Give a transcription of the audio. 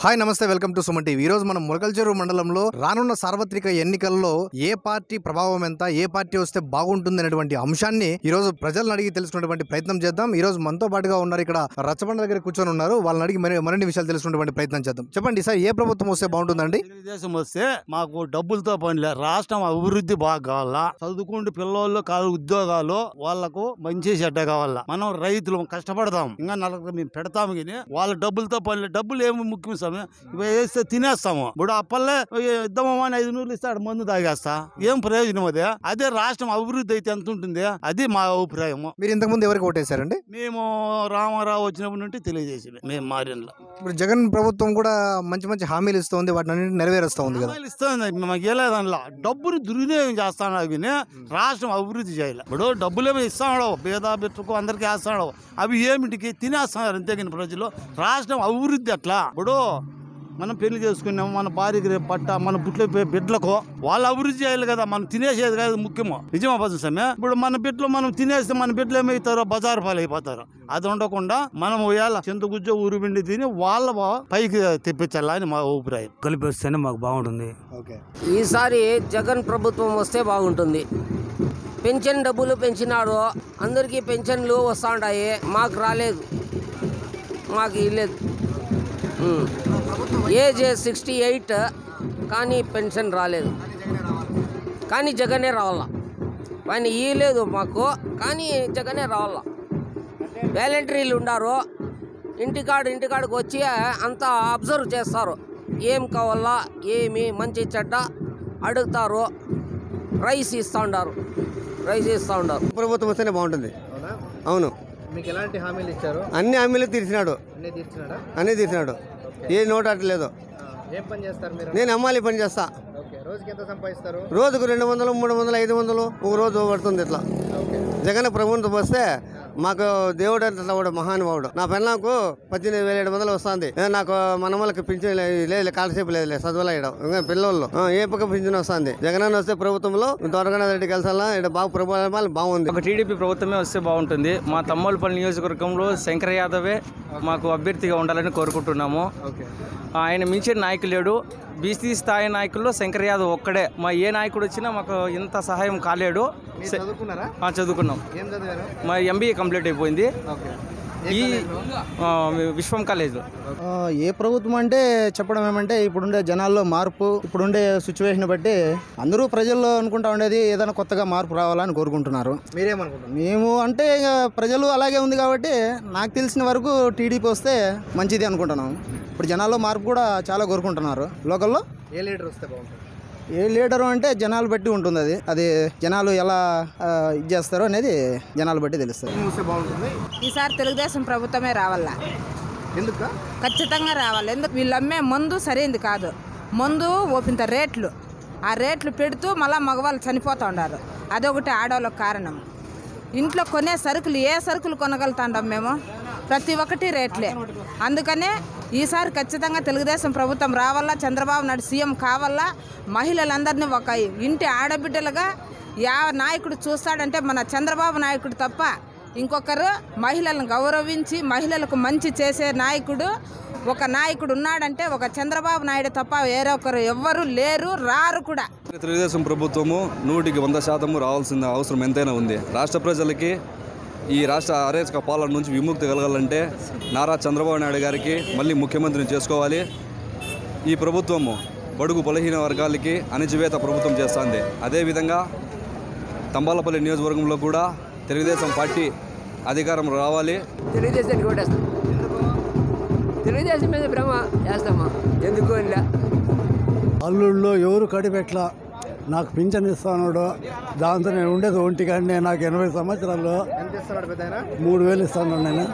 Hi నమస్తే, welcome to Suman TV. ఈ రోజు మనం ములకల్చెరు మండలంలో రానున్న సార్వత్రిక ఎన్నికల్లో ఏ పార్టీ ప్రభావం ఎంత, ఏ పార్టీ వస్తే బాగుంటుంది అనేటువంటి అంశాన్ని ఈ రోజు ప్రజలను అడిగి తెలుసుకునేటువంటి ప్రయత్నం చేద్దాం. ఈ రోజు మనతో పాటుగా ఉన్నారు, ఇక్కడ రచ్చబండ దగ్గర కూర్చొని ఉన్నారు. వాళ్ళని అడిగి మరిన్ని విషయాలు తెలుసుకునేటువంటి ప్రయత్నం చేద్దాం. చెప్పండి సార్, ఏ ప్రభుత్వం వస్తే బాగుంటుందండి? తెలుగుదేశం వస్తే మాకు డబ్బులతో పనిలే, రాష్ట్రం అభివృద్ధి బాగా కావాలా, చదువుకుంటే పిల్లలు ఉద్యోగాలు వాళ్ళకు మంచి చెడ్డ కావాలా. మనం రైతులు కష్టపడతాం, ఇంకా నలుగురు మేము పెడతాము, కానీ వాళ్ళ డబ్బులతో పనిలే. డబ్బులు ఏమి ముఖ్యం సమయం వేస్తే తినేస్తాము. ఇప్పుడు అప్పల్లే ఇద్దామని 500 ఇస్తాడు, మందు తాగేస్తా, ఏం ప్రయోజనం అదే? అదే రాష్ట్రం అభివృద్ధి అయితే ఎంత ఉంటుంది, అది మా అభిప్రాయం. మీరు ఇంతకు ముందు ఎవరికి ఓటేశారండి? మేము రామారావు వచ్చినప్పటి నుండి తెలియజేసి మేము మారిన. ఇప్పుడు జగన్ ప్రభుత్వం కూడా మంచి మంచి హామీలు ఇస్తుంది, వాటిని నెరవేరుస్తూ ఉంది కదా. ఇస్తుంది, మాకు ఏలేదనలా డబ్బుని దుర్వినియోగం చేస్తాను, కానీ రాష్ట్రం అభివృద్ధి చేయాలి. ఇప్పుడు డబ్బులేమో ఇస్తాడు, పేద బిడ్డకు అందరికీ వేస్తాడు, అవి ఏమిటికి తినేస్తున్నారు అంతేగాని ప్రజలు. రాష్ట్రం అభివృద్ధి అట్లా. ఇప్పుడు మనం పెళ్లి చేసుకున్నాము, మన భార్యకి రేపు పట్ట, మన పుట్ల బిడ్డలకు వాళ్ళు అభివృద్ధి చేయాలి కదా, మనం తినేసేది కాదు ముఖ్యమో. నిజమా పదం సమయం? ఇప్పుడు మన బిడ్డలు మనం తినేస్తే మన బిడ్డలు ఏమవుతారో బజారు పాలు అయిపోతారు. అది ఉండకుండా మనం వేళ చింతగుజ్జ ఊరుబిండి తిని వాళ్ళ పైకి తెప్పించాలని మా అభిప్రాయం. కలిపి వస్తేనే మాకు బాగుంటుంది. ఈసారి జగన్ ప్రభుత్వం వస్తే బాగుంటుంది. పెన్షన్ డబ్బులు పెంచినాడు, అందరికీ పెన్షన్లు వస్తూ ఉంటాయి, మాకు రాలేదు, మాకు ఇవ్వలేదు. ఏజ్ 68 కానీ పెన్షన్ రాలేదు, కానీ జగనే రావాలా. ఆయన ఇవ్వలేదు మాకు, కానీ జగనే రావాలా. వాలంటీర్లు ఉండారు, ఇంటికాడికి వచ్చి అంతా అబ్జర్వ్ చేస్తారు, ఏం కావాలా ఏమి మంచి చెడ్డ అడుగుతారు. రైస్ ఇస్తూ ఉంటారు. ప్రభుత్వం వస్తేనే బాగుంటుంది. అవును. మీకు ఎలాంటి హామీలు ఇచ్చారు? అన్ని హామీలు తీర్చినాడు. అన్నీ తీర్చినాడు, ఏ నోట్ అట్లేదు. ఏం పని చేస్తారు మీరు? నేను అమ్మాలి పని చేస్తా. రోజుకి ఎంత సంపాదిస్తారు? రోజుకు 200, 300, 500 ఒక రోజు పడుతుంది. ఇట్లా జగన్ ప్రభుత్వం వస్తే మాకు దేవుడు అంటే వాడు మహానుభావుడు. నా పెళ్ళకు 18,700 వస్తుంది. నాకు మనమ్మలకి పింఛన్ లేదు, కాలసేపు లేదు, చదువులేయడం పిల్లలు ఏ పక్క పింఛన్ వస్తుంది. జగన్ వస్తే ప్రభుత్వంలో త్వరగా రెడ్డి కలిసాలా, ఇక్కడ బాగా ప్రభుత్వం బాగుంది. ఒక టీడీపీ ప్రభుత్వమే వస్తే బాగుంటుంది. మా తమ్మోలపల్లి నియోజకవర్గంలో శంకర్ యాదవే మాకు అభ్యర్థిగా ఉండాలని కోరుకుంటున్నాము. ఆయన మించిన నాయకులు లేడు. బీసీ స్థాయి నాయకుల్లో శంకర్ యాదవ్ ఒక్కడే. మా ఏ నాయకుడు వచ్చినా మాకు ఇంత సహాయం కాలేడు. చదువుకున్నాం, మా MBA కంప్లీట్ అయిపోయింది ఈ విశ్వం కాలేజ్లో. ఏ ప్రభుత్వం అంటే చెప్పడం ఏమంటే, ఇప్పుడుండే జనాల్లో మార్పు, ఇప్పుడుండే సిచ్యువేషన్ బట్టి అందరూ ప్రజల్లో అనుకుంటా ఉండేది ఏదైనా కొత్తగా మార్పు రావాలని కోరుకుంటున్నారు. మీరేమనుకుంటున్నారు? మేము అంటే ఇక ప్రజలు అలాగే ఉంది కాబట్టి నాకు తెలిసిన వరకు టీడీపీ వస్తే మంచిది అనుకుంటున్నాం. ఇప్పుడు జనాల్లో మార్పు కూడా చాలా కోరుకుంటున్నారు. లోకల్లో ఏ లీడర్ వస్తే బాగుంటుంది? ఏ లీడరు అంటే జనాలు బట్టి ఉంటుంది. అది జనాలు ఎలా ఇది చేస్తారో అనేది జనాలు బట్టి తెలుస్తుంది. ఈసారి తెలుగుదేశం ప్రభుత్వమే రావాలా. ఎందుకు? ఖచ్చితంగా రావాలి. ఎందుకు? వీళ్ళు అమ్మే మందు సరైనది కాదు. మందు ఓపింత రేట్లు, ఆ రేట్లు పెడుతూ మళ్ళీ మగవాళ్ళు చనిపోతూ ఉన్నారు. అదొకటి ఆడవాళ్ళకి కారణం. ఇంట్లో కొనే సరుకులు, ఏ సరుకులు కొనగలుగుతాం మేము? ప్రతి ఒక్కటి రేట్లే. అందుకనే ఈసారి ఖచ్చితంగా తెలుగుదేశం ప్రభుత్వం రావాలా, చంద్రబాబు నాయుడు సీఎం కావాలా. మహిళలందరినీ ఒక ఇంటి ఆడబిడ్డలుగా నాయకుడు చూస్తాడంటే మన చంద్రబాబు నాయకుడు తప్ప ఇంకొకరు మహిళలను గౌరవించి మహిళలకు మంచి చేసే నాయకుడు ఒక నాయకుడు ఉన్నాడంటే ఒక చంద్రబాబు నాయుడు తప్ప వేరొకరు ఎవ్వరూ లేరు, రారు కూడా. తెలుగుదేశం ప్రభుత్వము 100% రావాల్సిన అవసరం ఎంతైనా ఉంది. రాష్ట్ర ప్రజలకి ఈ రాష్ట్ర అరాచక పాలన నుంచి విముక్తి కలగాలంటే నారా చంద్రబాబు నాయుడు గారికి మళ్ళీ ముఖ్యమంత్రిని చేసుకోవాలి. ఈ ప్రభుత్వము బడుగు బలహీన వర్గాలకి అణచివేత ప్రభుత్వం చేస్తుంది. అదేవిధంగా తంబాలపల్లి నియోజకవర్గంలో కూడా తెలుగుదేశం పార్టీ అధికారం రావాలి. తెలుగుదేశానికి ఓటేస్తాం. తెలుగుదేశం మీద భ్రమ చేస్తామా? ఎందుకు అల్లుళ్ళు ఎవరు కడిపెట్లా, నాకు పింఛన్ ఇస్తాడు. దాంతో నేను ఉండేది ఒంటిగానే. నాకు 80 సంవత్సరాలు ఎంత ఇస్తున్నాడు? 3,000 ఇస్తాను నేను.